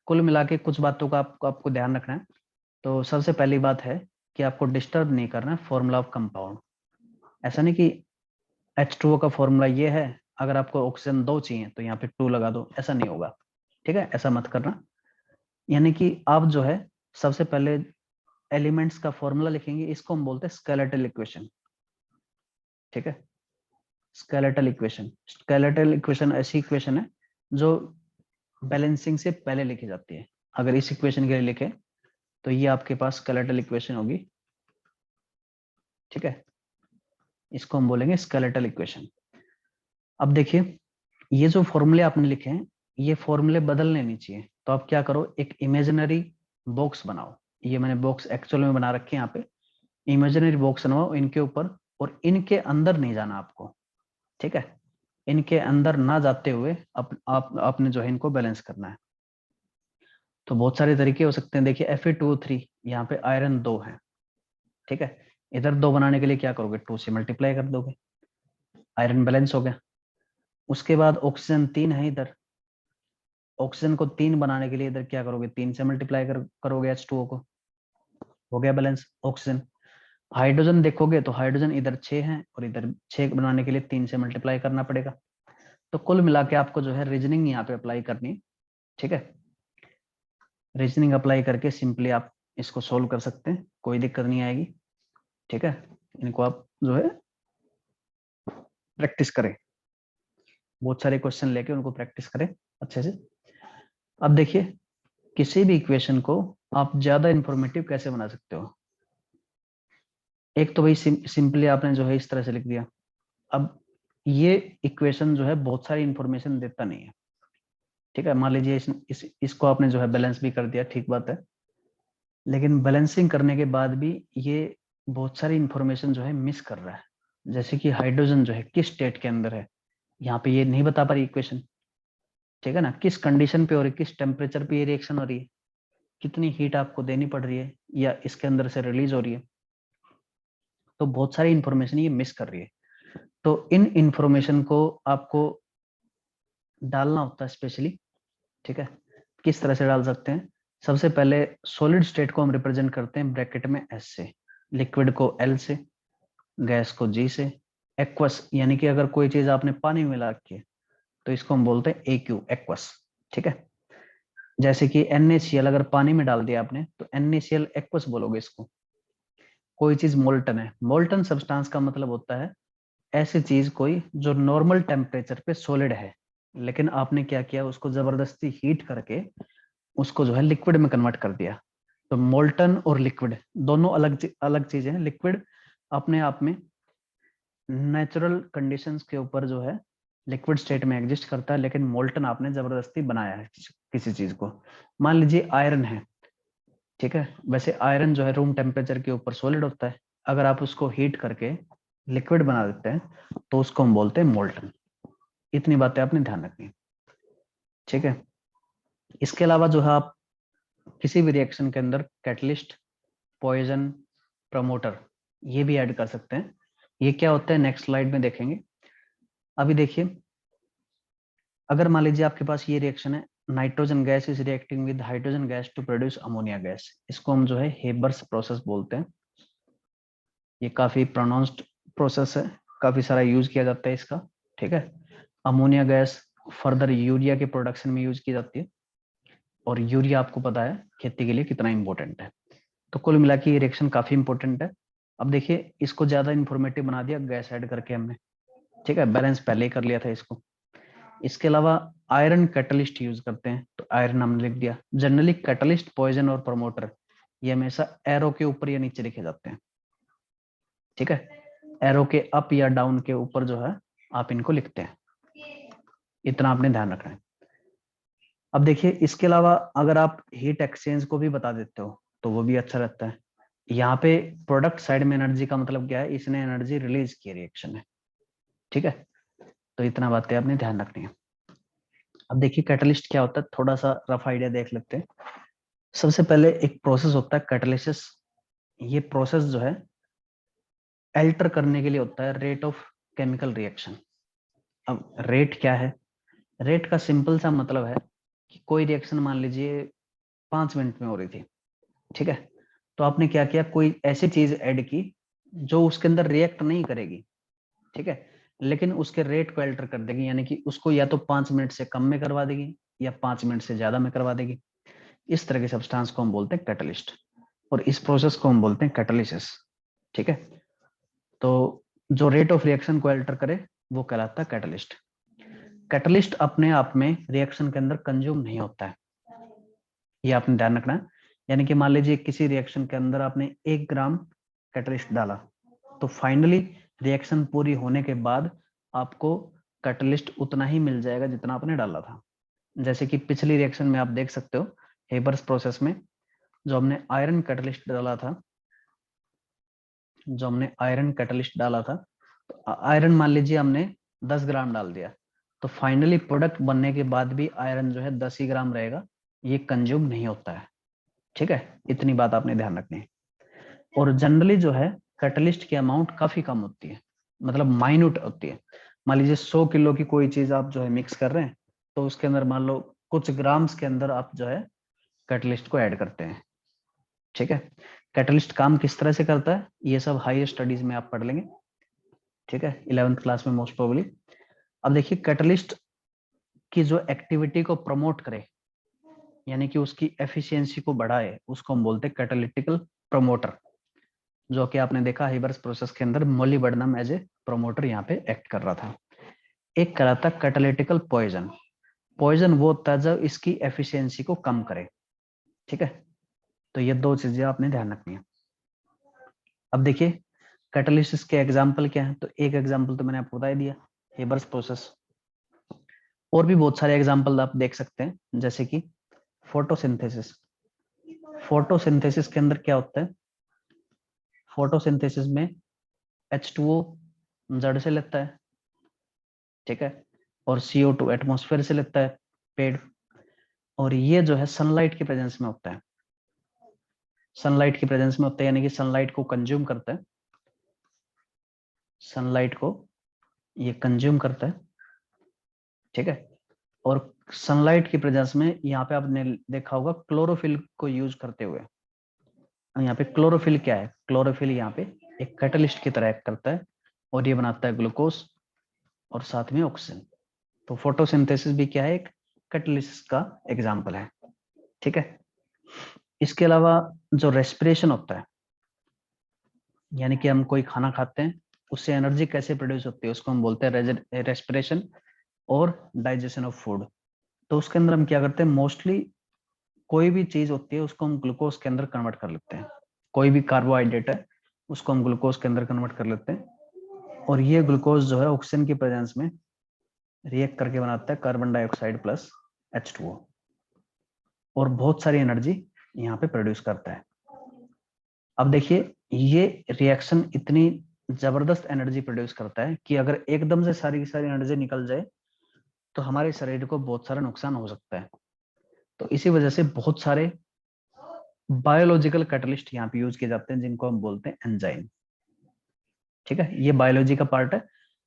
Speaker 1: कुल मिला के कुछ बातों का आपको ध्यान रखना है। तो सबसे पहली बात है कि आपको डिस्टर्ब नहीं करना है फॉर्मूला ऑफ कंपाउंड। ऐसा नहीं कि H2O का फॉर्मूला ये है, अगर आपको ऑक्सीजन 2 चाहिए तो यहाँ पे 2 लगा दो, ऐसा नहीं होगा, ठीक है, ऐसा मत करना। यानी कि आप जो है सबसे पहले एलिमेंट्स का फॉर्मूला लिखेंगे, इसको हम बोलते हैं स्केलेटल इक्वेशन, ठीक है। स्केलेटल इक्वेशन, स्केलेटल इक्वेशन ऐसी इक्वेशन है जो बैलेंसिंग से पहले लिखी जाती है। अगर इस इक्वेशन के लिए लिखे तो ये आपके पास स्केलेटल इक्वेशन होगी, ठीक है, इसको हम बोलेंगे स्केलेटल इक्वेशन। अब देखिए, ये जो फॉर्मूले आपने लिखे हैं ये फॉर्मूले बदलने नहीं चाहिए, तो आप क्या करो, एक इमेजिनरी बॉक्स बनाओ। ये मैंने बॉक्स एक्चुअल में बना रखे हैं यहाँ पे, इमेजिनरी बॉक्स बनाओ इनके ऊपर, और इनके अंदर नहीं जाना आपको, ठीक है। इनके अंदर ना जाते हुए आपने जो है इनको बैलेंस करना है। तो बहुत सारे तरीके हो सकते हैं। देखिए Fe2O3, यहाँ पे आयरन 2 है, ठीक है। इधर 2 बनाने के लिए क्या करोगे, 2 से मल्टीप्लाई कर दोगे, आयरन बैलेंस हो गया। उसके बाद ऑक्सीजन 3 है इधर, ऑक्सीजन को 3 बनाने के लिए इधर क्या करोगे, 3 से मल्टीप्लाई करोगे H2O को, हो गया बैलेंस ऑक्सीजन। हाइड्रोजन देखोगे तो हाइड्रोजन इधर 6 है और इधर 6 बनाने के लिए 3 से मल्टीप्लाई करना पड़ेगा। तो कुल मिला के आपको जो है रीजनिंग यहाँ पे अप्लाई करनी है, ठीक है। रीजनिंग अप्लाई करके सिंपली आप इसको सोल्व कर सकते हैं, कोई दिक्कत नहीं आएगी, ठीक है। इनको आप जो है प्रैक्टिस करें, बहुत सारे क्वेश्चन लेके उनको प्रैक्टिस करें अच्छे से। अब देखिए, किसी भी इक्वेशन को आप ज्यादा इंफॉर्मेटिव कैसे बना सकते हो। एक तो भाई सिंपली आपने जो है इस तरह से लिख दिया। अब ये इक्वेशन जो है बहुत सारी इंफॉर्मेशन देता नहीं है, ठीक है। मान लीजिए इसको आपने जो है बैलेंस भी कर दिया, ठीक बात है, लेकिन बैलेंसिंग करने के बाद भी ये बहुत सारी इंफॉर्मेशन जो है मिस कर रहा है। जैसे कि हाइड्रोजन जो है किस स्टेट के अंदर है, यहाँ पे ये नहीं बता पा रही इक्वेशन, ठीक है ना, किस कंडीशन पे हो रही है, किस टेम्परेचर पे ये रिएक्शन हो रही है, कितनी हीट आपको देनी पड़ रही है या इसके अंदर से रिलीज हो रही है। तो बहुत सारी इंफॉर्मेशन ये मिस कर रही है। तो इन इंफॉर्मेशन को आपको डालना होता है स्पेशली, ठीक है। किस तरह से डाल सकते हैं, सबसे पहले सॉलिड स्टेट को हम रिप्रेजेंट करते हैं ब्रैकेट में एस से, लिक्विड को एल से, गैस को जी से, एक्वस यानी कि अगर कोई चीज आपने पानी में मिला रखी है तो इसको हम बोलते हैं एक्यू, एक्वस, ठीक है। जैसे कि NaCl अगर पानी में डाल दिया आपने तो NaCl एक्वस बोलोगे इसको। कोई चीज मोल्टन है, मोल्टन सब्सटेंस का मतलब होता है ऐसी चीज कोई जो नॉर्मल टेम्परेचर पे सॉलिड है, लेकिन आपने क्या किया, उसको जबरदस्ती हीट करके उसको जो है लिक्विड में कन्वर्ट कर दिया। तो मोल्टन और लिक्विड दोनों अलग अलग चीजें हैं। लिक्विड अपने आप में नेचुरल कंडीशंस के ऊपर जो है लिक्विड स्टेट में एग्जिस्ट करता है, लेकिन मोल्टन आपने जबरदस्ती बनाया है किसी चीज को। मान लीजिए आयरन है, ठीक है, वैसे आयरन जो है रूम टेम्परेचर के ऊपर सॉलिड होता है, अगर आप उसको हीट करके लिक्विड बना देते हैं तो उसको हम बोलते हैं मोल्टन। इतनी बातें आपने ध्यान रखनी है, ठीक है। इसके अलावा जो है आप किसी भी रिएक्शन के अंदर कैटलिस्ट, पॉइजन, प्रमोटर ये भी ऐड कर सकते हैं। ये क्या होता है नेक्स्ट स्लाइड में देखेंगे। अभी देखिए, अगर मान लीजिए आपके पास ये रिएक्शन है, nitrogen gas is reacting with hydrogen gas to produce ammonia gas, इसको हम जो है हेबर्स प्रोसेस बोलते हैं। ये काफी प्रोनाउंस्ड प्रोसेस है, काफी सारा यूज किया जाता है इसका, ठीक है। अमोनिया गैस फर्दर यूरिया के प्रोडक्शन में यूज की जाती है, और यूरिया आपको पता है खेती के लिए कितना इंपॉर्टेंट है। तो कुल मिला के ये रिएक्शन काफी इंपॉर्टेंट है। अब देखिए, इसको ज्यादा इंफॉर्मेटिव बना दिया गैस ऐड करके हमने, ठीक है, बैलेंस पहले ही कर लिया था इसको। इसके अलावा आयरन कैटलिस्ट यूज करते हैं, तो आयरन हमने लिख दिया। जनरली कैटलिस्ट, पॉइजन और प्रमोटर ये हमेशा एरो के ऊपर या नीचे लिखे जाते हैं, ठीक है। एरो के अप या डाउन के ऊपर जो है आप इनको लिखते हैं, इतना आपने ध्यान रखना है। अब देखिए, इसके अलावा अगर आप हीट एक्सचेंज को भी बता देते हो तो वो भी अच्छा रहता है। यहाँ पे प्रोडक्ट साइड में एनर्जी का मतलब क्या है, इसने एनर्जी रिलीज की रिएक्शन है, ठीक है। तो इतना बातें आपने ध्यान रखनी है। अब देखिए कैटलिस्ट क्या होता है, थोड़ा सा रफ आइडिया देख लेते हैं। सबसे पहले एक प्रोसेस होता है कैटालिसिस। ये प्रोसेस जो है अल्टर करने के लिए होता है रेट ऑफ केमिकल रिएक्शन। अब रेट क्या है, रेट का सिंपल सा मतलब है कि कोई रिएक्शन मान लीजिए 5 मिनट में हो रही थी, ठीक है, तो आपने क्या किया, कोई ऐसी चीज ऐड की जो उसके अंदर रिएक्ट नहीं करेगी, ठीक है, लेकिन उसके रेट को अल्टर कर देगी, यानी कि उसको या तो 5 मिनट से कम में करवा देगी या 5 मिनट से ज्यादा में करवा देगी। इस तरह के सब्सटेंस को हम बोलते हैं कैटलिस्ट, और इस प्रोसेस को हम बोलते हैं कैटालिसिस, ठीक है। तो जो रेट ऑफ रिएक्शन को अल्टर करे वो कहलाता है कैटलिस्ट। कैटलिस्ट अपने आप में रिएक्शन के अंदर कंज्यूम नहीं होता है, ये आपने ध्यान रखना है। यानी कि मान लीजिए किसी रिएक्शन के अंदर आपने 1 ग्राम कैटलिस्ट डाला, तो फाइनली रिएक्शन पूरी होने के बाद आपको कैटलिस्ट उतना ही मिल जाएगा जितना आपने डाला था। जैसे कि पिछली रिएक्शन में आप देख सकते हो, हेबर्स प्रोसेस में जो हमने आयरन कैटलिस्ट डाला था, तो आयरन मान लीजिए हमने 10 ग्राम डाल दिया, तो फाइनली प्रोडक्ट बनने के बाद भी आयरन जो है 10 ही ग्राम रहेगा, ये कंज्यूम नहीं होता है, ठीक है। इतनी बात आपने ध्यान रखनी है। और जनरली जो है कैटलिस्ट की अमाउंट काफी कम होती है, मतलब माइन्यूट होती है। मान लीजिए 100 किलो की कोई चीज आप जो है मिक्स कर रहे हैं, तो उसके अंदर मान लो कुछ ग्राम्स के अंदर आप जो है कैटलिस्ट को ऐड करते हैं, ठीक है। कैटलिस्ट काम किस तरह से करता है ये सब हायर स्टडीज में आप पढ़ लेंगे, ठीक है, 11th क्लास में मोस्ट प्रोबेबली। अब देखिए कैटलिस्ट की जो एक्टिविटी को प्रमोट करे, यानी कि उसकी एफिशिएंसी को बढ़ाए, उसको हम बोलते हैं कैटालिटिकल प्रमोटर। जो कि आपने देखा हेबर्स प्रोसेस के अंदर मोलिबेडनम एज ए प्रमोटर यहाँ पे एक्ट कर रहा था। एक कहलाता है कैटालिटिकल पॉइजन। पॉइजन वो होता है जब इसकी एफिशिएंसी को कम करे, ठीक है। तो ये दो चीजें आपने ध्यान रखनी है। अब देखिए कैटालिसिस के एग्जाम्पल क्या है, तो एक एग्जाम्पल तो मैंने आपको बता ही दिया, हेबर्स प्रोसेस। और भी बहुत सारे एग्जाम्पल आप देख सकते हैं, जैसे कि फोटोसिंथेसिस। फोटोसिंथेसिस के अंदर क्या होता है, फोटोसिंथेसिस में H2O जड़ से लेता है, ठीक है, और CO2 एटमॉस्फेयर से लेता है पेड़, और ये जो है सनलाइट की प्रेजेंस में होता है, सनलाइट की प्रेजेंस में होता है, यानी कि सनलाइट को कंज्यूम करता है, सनलाइट को ये कंज्यूम करता है, ठीक है। और सनलाइट की प्रेजेंस में यहाँ पे आपने देखा होगा क्लोरोफिल को यूज करते हुए, यहाँ पे क्लोरोफिल क्या है, क्लोरोफिल यहाँ पे एक कैटलिस्ट की तरह एक्ट करता है और ये बनाता है ग्लूकोज और साथ में ऑक्सीजन। तो फोटोसिंथेसिस भी क्या है, एक कैटलिस्ट का एग्जाम्पल है, ठीक है। इसके अलावा जो रेस्पिरेशन होता है, यानी कि हम कोई खाना खाते हैं उससे एनर्जी कैसे प्रोड्यूस होती है, उसको हम बोलते हैं रेस्पिरेशन और डाइजेशन ऑफ फूड। तो उसके अंदर हम क्या करते हैं, मोस्टली कोई भी चीज होती है उसको हम ग्लूकोज के अंदर कन्वर्ट कर लेते हैं, कोई भी कार्बोहाइड्रेट है उसको हम ग्लूकोज के अंदर कन्वर्ट कर लेते हैं, और ये ग्लूकोज जो है ऑक्सीजन की प्रेजेंस में रिएक्ट करके बनाता है कार्बन डाइऑक्साइड प्लस H2O, और बहुत सारी एनर्जी यहाँ पे प्रोड्यूस करता है। अब देखिए ये रिएक्शन इतनी जबरदस्त एनर्जी प्रोड्यूस करता है कि अगर एकदम से सारी की सारी एनर्जी निकल जाए तो हमारे शरीर को बहुत सारा नुकसान हो सकता है। तो इसी वजह से बहुत सारे बायोलॉजिकल कैटलिस्ट यहाँ पे यूज किए जाते हैं जिनको हम बोलते हैं एंजाइम, ठीक है। ये बायोलॉजी का पार्ट है,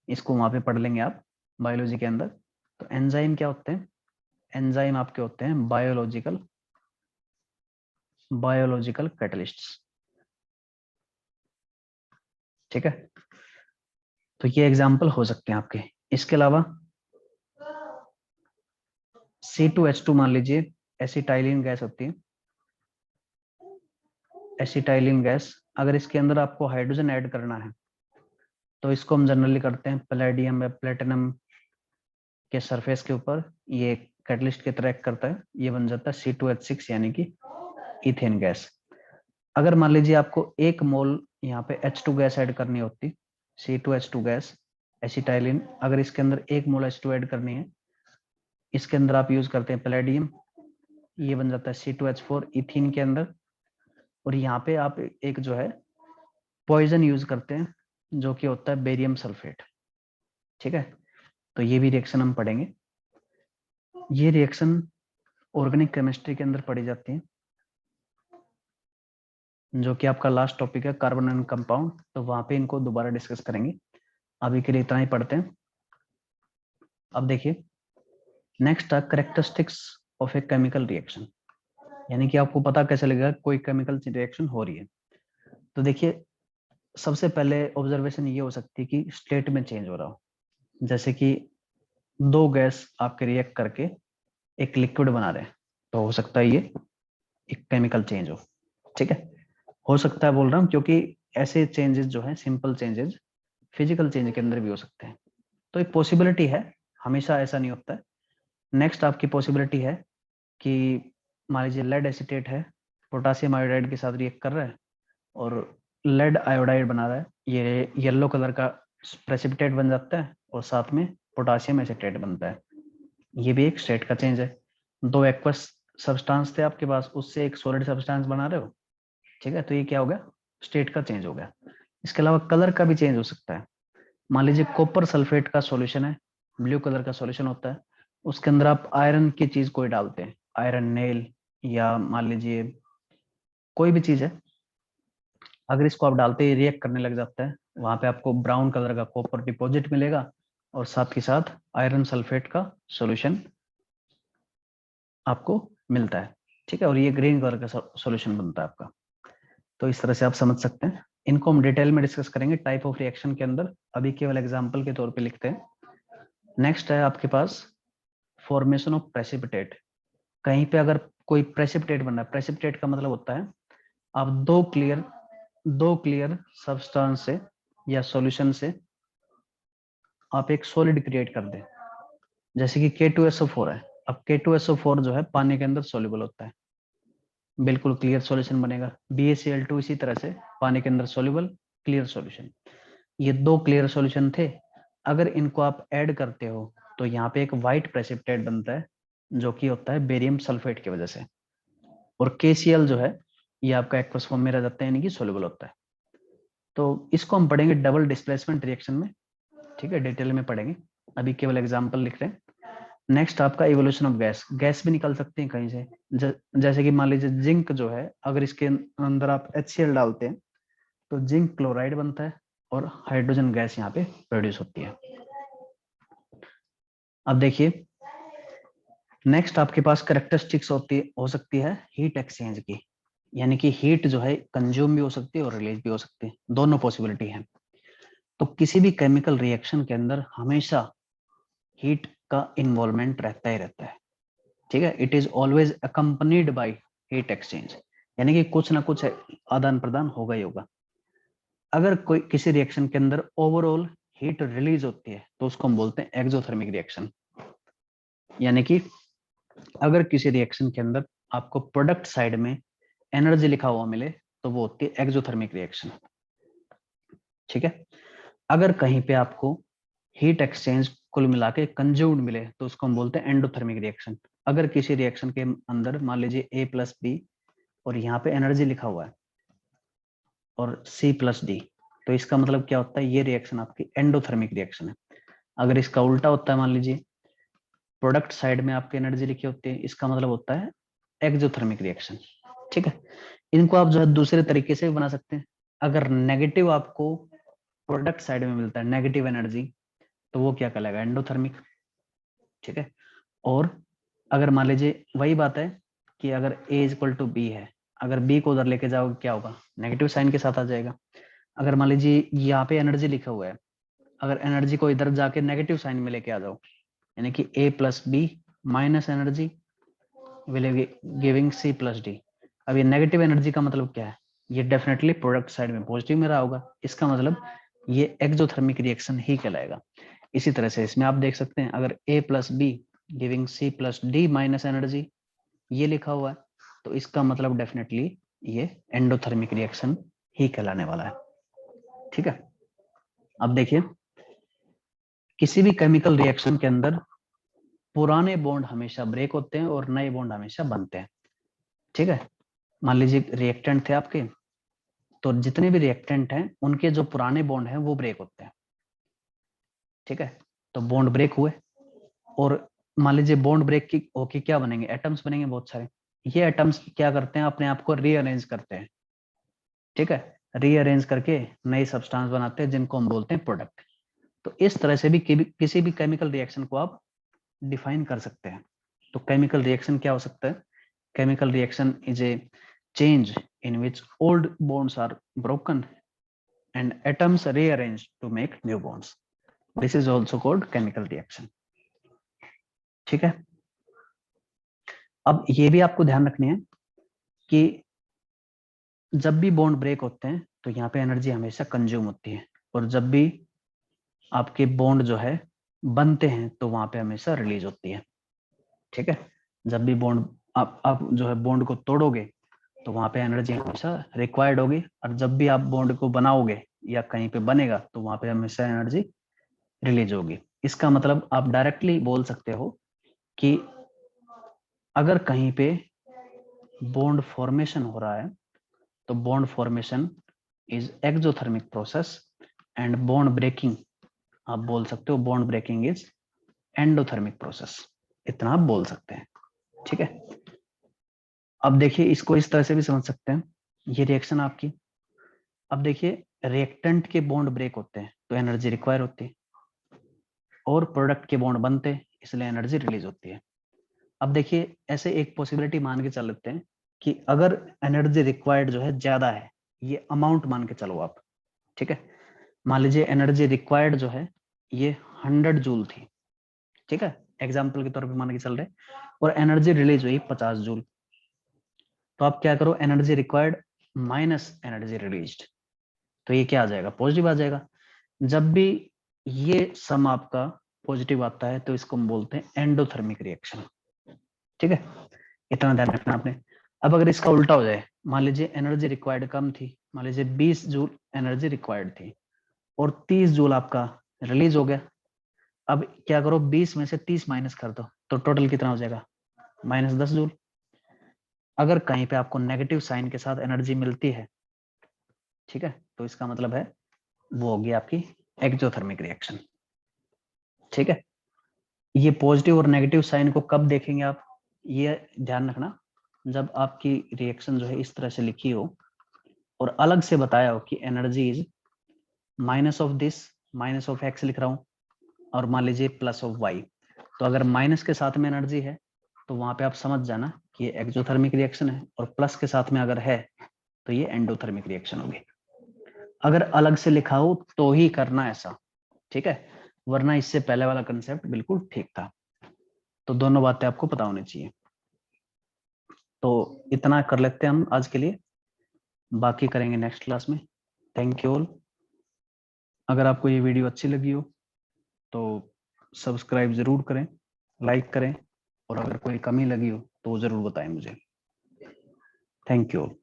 Speaker 1: इसको वहां पे पढ़ लेंगे आप बायोलॉजी के अंदर। तो एंजाइम क्या होते हैं, एंजाइम आपके होते हैं बायोलॉजिकल कैटलिस्ट्स, ठीक है। तो ये एग्जाम्पल हो सकते हैं आपके। इसके अलावा C2H2 मान लीजिए एसिटाइलिन गैस होती है, एसिटाइलिन गैस, अगर इसके अंदर आपको हाइड्रोजन ऐड करना है तो इसको हम जनरली करते हैं पैलेडियम या प्लेटिनम के सरफेस के ऊपर, ये कैटलिस्ट के तरह करता है, ये बन जाता है C2H6 यानी कि इथेन गैस। अगर मान लीजिए आपको 1 मोल यहाँ पे H2 गैस ऐड करनी होती, C2H2 गैस एसिटाइलिन, अगर इसके अंदर 1 मोल H2 ऐड करनी है, इसके अंदर आप यूज करते हैं पैलेडियम, ये बन जाता है C2H4 इथीन के अंदर, और यहाँ पे आप एक जो है पॉइजन यूज करते हैं जो कि होता है बेरियम सल्फेट, ठीक है। तो ये भी रिएक्शन हम पढ़ेंगे, ये रिएक्शन ऑर्गेनिक केमिस्ट्री के अंदर पढ़ी जाती है, जो कि आपका लास्ट टॉपिक है कार्बन एंड कंपाउंड, तो वहां पे इनको दोबारा डिस्कस करेंगे। अभी के लिए इतना ही पढ़ते हैं। अब देखिए नेक्स्ट है characteristics of a chemical reaction, यानी कि आपको पता कैसे लगेगा कोई केमिकल रिएक्शन हो रही है। तो देखिए सबसे पहले ऑब्जर्वेशन ये हो सकती है कि स्टेट में चेंज हो रहा हो, जैसे कि 2 गैस आपके रिएक्ट करके एक लिक्विड बना रहे हैं, तो हो सकता है ये एक केमिकल चेंज हो, ठीक है। हो सकता है बोल रहा हूँ क्योंकि ऐसे चेंजेस जो है सिंपल चेंजेस फिजिकल चेंज के अंदर भी हो सकते हैं, तो एक पॉसिबिलिटी है, हमेशा ऐसा नहीं होता है। नेक्स्ट आपकी पॉसिबिलिटी है कि मान लीजिए लेड एसीटेट है, पोटासियम आयोडाइड के साथ रिएक्ट कर रहा है और लेड आयोडाइड बना रहा है, ये येलो कलर का प्रेसिपिटेट बन जाता है और साथ में पोटासियम एसीटेट बनता है, ये भी एक स्टेट का चेंज है। 2 एक्वस सब्सटेंस थे आपके पास, उससे एक सॉलिड सब्सटेंस बना रहे हो, ठीक है, तो ये क्या हो गया, स्टेट का चेंज हो गया। इसके अलावा कलर का भी चेंज हो सकता है, मान लीजिए कॉपर सल्फेट का सॉल्यूशन है, ब्लू कलर का सॉल्यूशन होता है, उसके अंदर आप आयरन की चीज कोई डालते हैं, आयरन नेल या मान लीजिए कोई भी चीज है, अगर इसको आप डालते ही रिएक्ट करने लग जाता है, वहां पे आपको ब्राउन कलर का कॉपर डिपॉजिट मिलेगा और साथ के साथ आयरन सल्फेट का सॉल्यूशन आपको मिलता है, ठीक है, और ये ग्रीन कलर का सॉल्यूशन बनता है आपका। तो इस तरह से आप समझ सकते हैं, इनको हम डिटेल में डिस्कस करेंगे टाइप ऑफ रिएक्शन के अंदर, अभी केवल एग्जांपल के तौर पे लिखते हैं। नेक्स्ट है आपके पास फॉर्मेशन ऑफ प्रेसिपिटेट, कहीं पे अगर कोई प्रेसिपिटेट बन रहा है, प्रेसिपिटेट का मतलब होता है आप दो क्लियर सब्सटेंस से या सॉल्यूशन से आप एक सॉलिड क्रिएट कर दें, जैसे कि K2SO4 है, अब K2SO4 जो है पानी के अंदर सोल्यूबल होता है, बिल्कुल क्लियर सॉल्यूशन बनेगा। BaCl2 इसी तरह से पानी के अंदर सोल्यूबल क्लियर सॉल्यूशन, ये 2 क्लियर सॉल्यूशन थे, अगर इनको आप ऐड करते हो तो यहाँ पे एक व्हाइट प्रेसिपिटेट बनता है जो कि होता है बेरियम सल्फेट की वजह से, और KCl जो है ये आपका एक्वस फॉर्म में रह जाता है, यानी कि सोल्यूबल होता है। तो इसको हम पढ़ेंगे डबल डिस्प्लेसमेंट रिएक्शन में, ठीक है, डिटेल में पढ़ेंगे, अभी केवल एग्जांपल लिख रहे हैं। नेक्स्ट आपका इवोल्यूशन ऑफ गैस, गैस भी निकल सकते हैं कहीं से, जैसे कि मान लीजिए जिंक जो है, अगर इसके अंदर आप HCl डालते हैं तो जिंक क्लोराइड बनता है और हाइड्रोजन गैस यहाँ पे प्रोड्यूस होती है। अब देखिए नेक्स्ट आपके पास कैरेक्टरिस्टिक्स हो सकती है हीट एक्सचेंज की, यानी कि हीट जो है कंज्यूम भी हो सकती है और रिलीज भी हो सकती है, दोनों पॉसिबिलिटी है। तो किसी भी केमिकल रिएक्शन के अंदर हमेशा हीट का इन्वॉल्वमेंट रहता ही रहता है, ठीक है। It is always accompanied by heat exchange, यानी कि कुछ ना कुछ आदान प्रदान होगा ही होगा। अगर कोई किसी रिएक्शन के अंदर ओवरऑल हीट रिलीज होती है तो उसको हम बोलते हैं एक्सोथर्मिक रिएक्शन, यानी कि अगर किसी रिएक्शन के अंदर आपको प्रोडक्ट साइड में एनर्जी लिखा हुआ मिले तो वो होती है एक्सोथर्मिक रिएक्शन, ठीक है। अगर कहीं पे आपको हीट एक्सचेंज कुल मिला के कंज्यूम्ड मिले तो उसको हम बोलते हैं एंडोथर्मिक रिएक्शन। अगर किसी रिएक्शन के अंदर मान लीजिए A+B और यहाँ पे एनर्जी लिखा हुआ है और C+D, तो इसका मतलब क्या होता है, ये रिएक्शन आपकी एंडोथर्मिक रिएक्शन है। अगर इसका उल्टा होता है, मान लीजिए प्रोडक्ट साइड में आपकी एनर्जी लिखी होती है, इसका मतलब होता है एक्सोथर्मिक रिएक्शन, ठीक है। इनको आप जो है दूसरे तरीके से भी बना सकते हैं। अगर नेगेटिव आपको प्रोडक्ट साइड में मिलता है नेगेटिव एनर्जी तो वो क्या कहलाएगा, एंडोथर्मिक, ठीक है। और अगर मान लीजिए वही बात है कि अगर A=B है, अगर B को उधर लेके जाओगे क्या होगा, नेगेटिव साइन के साथ आ जाएगा। अगर मान लीजिए यहाँ पे एनर्जी लिखा हुआ है, अगर एनर्जी को इधर जाके नेगेटिव साइन में लेके आ जाओ, यानी कि A+B minus energy will giving C+D। अब ये नेगेटिव एनर्जी का मतलब क्या है, ये डेफिनेटली प्रोडक्ट साइड में पॉजिटिव में रहा होगा, इसका मतलब ये एक्सोथर्मिक रिएक्शन ही कहलाएगा। इसी तरह से इसमें आप देख सकते हैं, अगर A+B giving C+D minus energy ये लिखा हुआ है तो इसका मतलब डेफिनेटली ये एंडोथर्मिक रिएक्शन ही कहलाने वाला है, ठीक है। अब देखिए किसी भी केमिकल रिएक्शन के अंदर पुराने बॉन्ड हमेशा ब्रेक होते हैं और नए बॉन्ड हमेशा बनते हैं, ठीक है। मान लीजिए रिएक्टेंट थे आपके, तो जितने भी रिएक्टेंट हैं उनके जो पुराने बॉन्ड हैं वो ब्रेक होते हैं, ठीक है। तो बॉन्ड ब्रेक हुए और मान लीजिए बॉन्ड ब्रेक की होके क्या बनेंगे, एटम्स बनेंगे बहुत सारे। ये एटम्स क्या करते हैं, अपने आप को रीअरेंज करते हैं, ठीक है। रीअरेंज करके नई सब्सटेंस बनाते हैं जिनको हम बोलते हैं प्रोडक्ट। तो इस तरह से भी किसी भी केमिकल रिएक्शन को आप डिफाइन कर सकते हैं। तो केमिकल रिएक्शन क्या हो सकता है, chemical reaction is a change in which old bonds are broken and atoms rearranged to make new bonds. This is also called chemical reaction, ठीक है। अब ये भी आपको ध्यान रखनी है कि जब भी बॉन्ड ब्रेक होते हैं तो यहाँ पे एनर्जी हमेशा कंज्यूम होती है, और जब भी आपके बॉन्ड जो है बनते हैं तो वहां पे हमेशा रिलीज होती है, ठीक है। जब भी बॉन्ड आप जो है बॉन्ड को तोड़ोगे तो वहां पे एनर्जी हमेशा रिक्वायर्ड होगी, और जब भी आप बॉन्ड को बनाओगे या कहीं पे बनेगा तो वहां पे हमेशा एनर्जी रिलीज होगी। इसका मतलब आप डायरेक्टली बोल सकते हो कि अगर कहीं पे बॉन्ड फॉर्मेशन हो रहा है तो bond formation is exothermic process and bond breaking आप बोल सकते हो bond breaking is endothermic process, इतना आप बोल सकते हैं, ठीक है। अब देखिए इसको इस तरह से भी समझ सकते हैं, ये रिएक्शन आपकी। अब देखिए रिएक्टेंट के बॉन्ड ब्रेक होते हैं तो एनर्जी रिक्वायर होती है, और प्रोडक्ट के बॉन्ड बनते हैं इसलिए एनर्जी रिलीज होती है। अब देखिए ऐसे एक पॉसिबिलिटी मान के चल लेते हैं कि अगर एनर्जी रिक्वायर्ड जो है ज्यादा है, ये अमाउंट मान के चलो आप, ठीक है। मान लीजिए एनर्जी रिक्वायर्ड जो है ये 100 जूल थी, ठीक है, एग्जाम्पल के तौर पे मान के चल रहे, और एनर्जी रिलीज हुई 50 जूल। तो आप क्या करो, energy required minus energy released, तो ये क्या आ जाएगा, पॉजिटिव आ जाएगा। जब भी ये सम आपका पॉजिटिव आता है तो इसको हम बोलते हैं एंडोथर्मिक रिएक्शन, ठीक है। इतना ध्यान रखना आपने। अब अगर इसका उल्टा हो जाए, मान लीजिए एनर्जी रिक्वायर्ड कम थी, मान लीजिए 20 जूल एनर्जी रिक्वायर्ड थी और 30 जूल आपका रिलीज हो गया। अब क्या करो, 20 में से 30 माइनस कर दो तो टोटल कितना हो जाएगा, -10 जूल। अगर कहीं पे आपको नेगेटिव साइन के साथ एनर्जी मिलती है, ठीक है, तो इसका मतलब है वो होगी आपकी एक्सोथर्मिक रिएक्शन, ठीक है, ये पॉजिटिव और नेगेटिव साइन को कब देखेंगे आप, ये ध्यान रखना जब आपकी रिएक्शन जो है इस तरह से लिखी हो और अलग से बताया हो कि energy is minus of this, minus of x लिख रहा हूं, और मान लीजिए प्लस ऑफ वाई। तो अगर माइनस के साथ में एनर्जी है तो वहां पे आप समझ जाना कि ये एक्सोथर्मिक रिएक्शन है, और प्लस के साथ में अगर है तो ये एंडोथर्मिक रिएक्शन होगी। अगर अलग से लिखा हो तो ही करना ऐसा, ठीक है, वरना इससे पहले वाला कंसेप्ट बिल्कुल ठीक था। तो दोनों बातें आपको पता होनी चाहिए। तो इतना कर लेते हैं हम आज के लिए, बाकी करेंगे नेक्स्ट क्लास में। Thank you all. अगर आपको ये वीडियो अच्छी लगी हो तो सब्सक्राइब जरूर करें, लाइक करें, और अगर कोई कमी लगी हो तो जरूर बताएं मुझे। Thank you all.